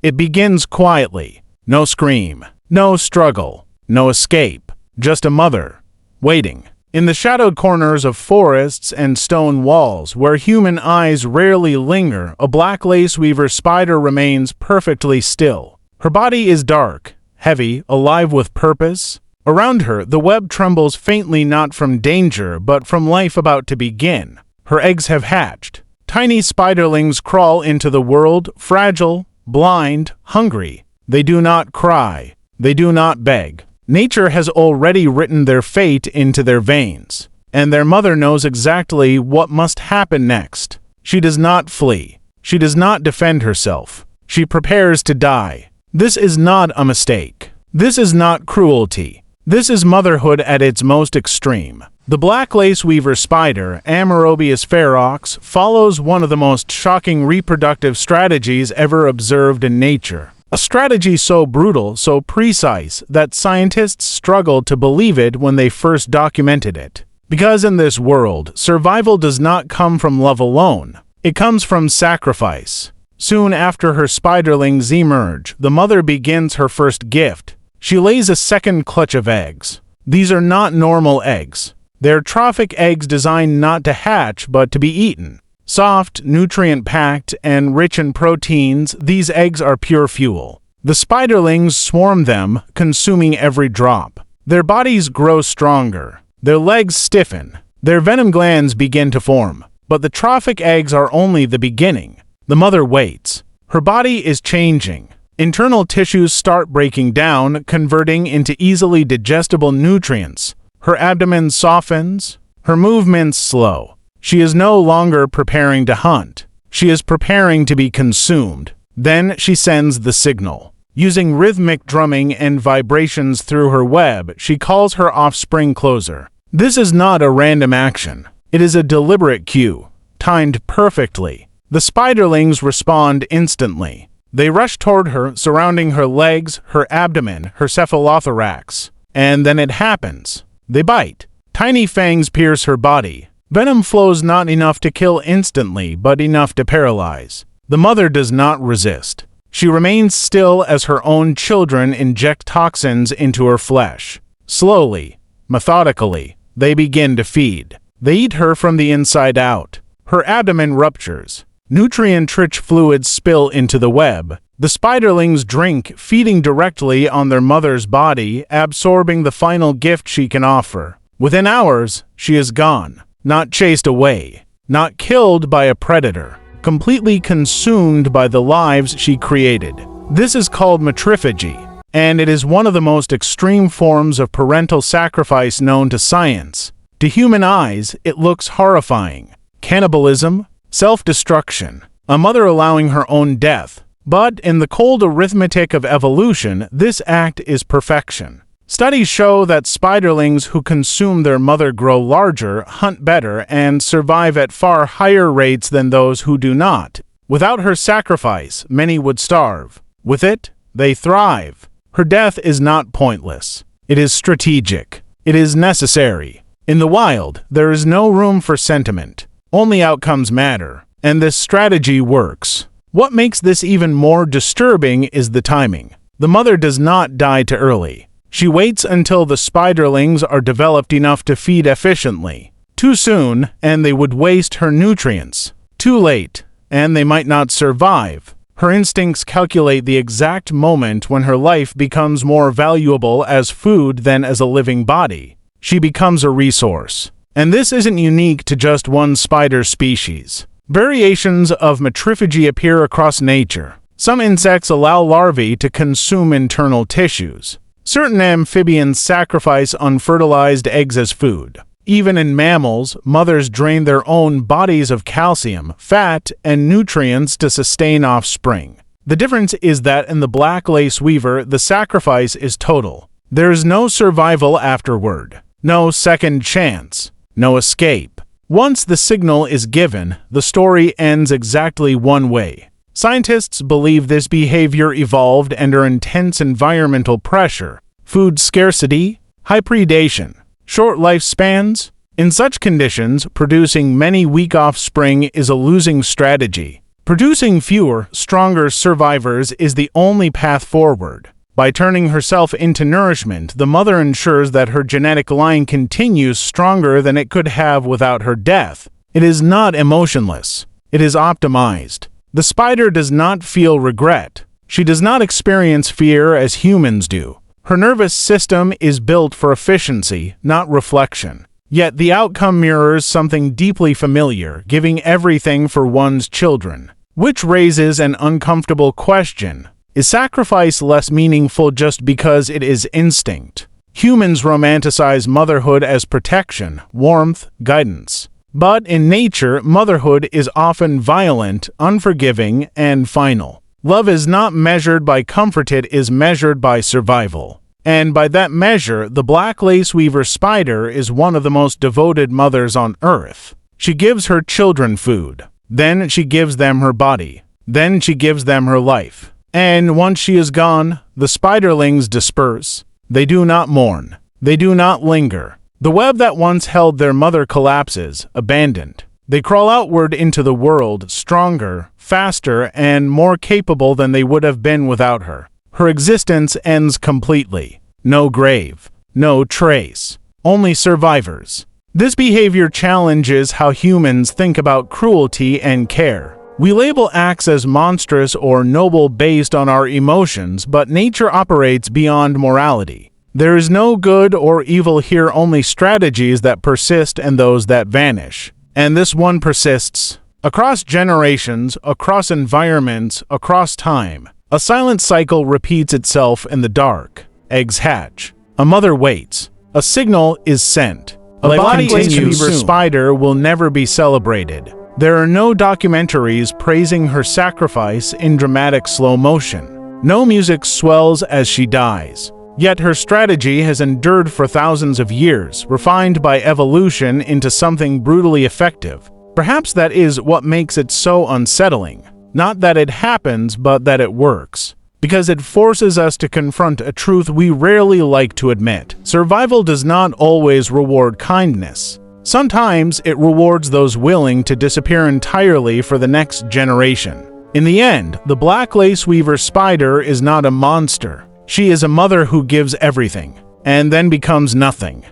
It begins quietly. No scream, no struggle, no escape. Just a mother, waiting. In the shadowed corners of forests and stone walls, where human eyes rarely linger, a black lace weaver spider remains perfectly still. Her body is dark, heavy, alive with purpose. Around her, the web trembles faintly, not from danger, but from life about to begin. Her eggs have hatched. Tiny spiderlings crawl into the world, fragile, blind, hungry. They do not cry. They do not beg. Nature has already written their fate into their veins, and their mother knows exactly what must happen next. She does not flee. She does not defend herself. She prepares to die. This is not a mistake. This is not cruelty. This is motherhood at its most extreme. The black lace weaver spider, Amorobius ferox, follows one of the most shocking reproductive strategies ever observed in nature. A strategy so brutal, so precise, that scientists struggled to believe it when they first documented it. Because in this world, survival does not come from love alone. It comes from sacrifice. Soon after her spiderlings emerge, the mother begins her first gift. She lays a second clutch of eggs. These are not normal eggs. They're trophic eggs designed not to hatch, but to be eaten. Soft, nutrient-packed, and rich in proteins, these eggs are pure fuel. The spiderlings swarm them, consuming every drop. Their bodies grow stronger. Their legs stiffen. Their venom glands begin to form. But the trophic eggs are only the beginning. The mother waits. Her body is changing. Internal tissues start breaking down, converting into easily digestible nutrients. Her abdomen softens. Her movements slow. She is no longer preparing to hunt. She is preparing to be consumed. Then she sends the signal. Using rhythmic drumming and vibrations through her web, she calls her offspring closer. This is not a random action. It is a deliberate cue, timed perfectly. The spiderlings respond instantly. They rush toward her, surrounding her legs, her abdomen, her cephalothorax. And then it happens. They bite. Tiny fangs pierce her body. Venom flows not enough to kill instantly, but enough to paralyze. The mother does not resist. She remains still as her own children inject toxins into her flesh. Slowly, methodically, they begin to feed. They eat her from the inside out. Her abdomen ruptures. Nutrient-rich fluids spill into the web. The spiderlings drink, feeding directly on their mother's body, absorbing the final gift she can offer. Within hours, she is gone. Not chased away, not killed by a predator, completely consumed by the lives she created. This is called matriphagy, and it is one of the most extreme forms of parental sacrifice known to science. To human eyes, it looks horrifying. Cannibalism, self-destruction, a mother allowing her own death. But in the cold arithmetic of evolution, this act is perfection. Studies show that spiderlings who consume their mother grow larger, hunt better, and survive at far higher rates than those who do not. Without her sacrifice, many would starve. With it, they thrive. Her death is not pointless. It is strategic. It is necessary. In the wild, there is no room for sentiment. Only outcomes matter. And this strategy works. What makes this even more disturbing is the timing. The mother does not die too early. She waits until the spiderlings are developed enough to feed efficiently. Too soon, and they would waste her nutrients. Too late, and they might not survive. Her instincts calculate the exact moment when her life becomes more valuable as food than as a living body. She becomes a resource. And this isn't unique to just one spider species. Variations of matriphagy appear across nature. Some insects allow larvae to consume internal tissues. Certain amphibians sacrifice unfertilized eggs as food. Even in mammals, mothers drain their own bodies of calcium, fat, and nutrients to sustain offspring. The difference is that in the black lace weaver, the sacrifice is total. There is no survival afterward, no second chance, no escape. Once the signal is given, the story ends exactly one way. Scientists believe this behavior evolved under intense environmental pressure, food scarcity, high predation, short lifespans. In such conditions, producing many weak offspring is a losing strategy. Producing fewer, stronger survivors is the only path forward. By turning herself into nourishment, the mother ensures that her genetic line continues stronger than it could have without her death. It is not emotionless. It is optimized. The spider does not feel regret. She does not experience fear as humans do. Her nervous system is built for efficiency, not reflection. Yet the outcome mirrors something deeply familiar, giving everything for one's children. Which raises an uncomfortable question. Is sacrifice less meaningful just because it is instinct? Humans romanticize motherhood as protection, warmth, guidance. But in nature, motherhood is often violent, unforgiving, and final. Love is not measured by comfort, it is measured by survival. And by that measure, the black lace weaver spider is one of the most devoted mothers on earth. She gives her children food. Then she gives them her body. Then she gives them her life. And once she is gone, the spiderlings disperse. They do not mourn. They do not linger. The web that once held their mother collapses, abandoned. They crawl outward into the world, stronger, faster, and more capable than they would have been without her. Her existence ends completely. No grave, no trace, only survivors. This behavior challenges how humans think about cruelty and care. We label acts as monstrous or noble based on our emotions, but nature operates beyond morality. There is no good or evil here, only strategies that persist and those that vanish. And this one persists. Across generations, across environments, across time. A silent cycle repeats itself in the dark. Eggs hatch. A mother waits. A signal is sent. A black lace weaver spider will never be celebrated. There are no documentaries praising her sacrifice in dramatic slow motion. No music swells as she dies. Yet her strategy has endured for thousands of years, refined by evolution into something brutally effective. Perhaps that is what makes it so unsettling. Not that it happens, but that it works. Because it forces us to confront a truth we rarely like to admit. Survival does not always reward kindness. Sometimes it rewards those willing to disappear entirely for the next generation. In the end, the black lace weaver spider is not a monster. She is a mother who gives everything, and then becomes nothing.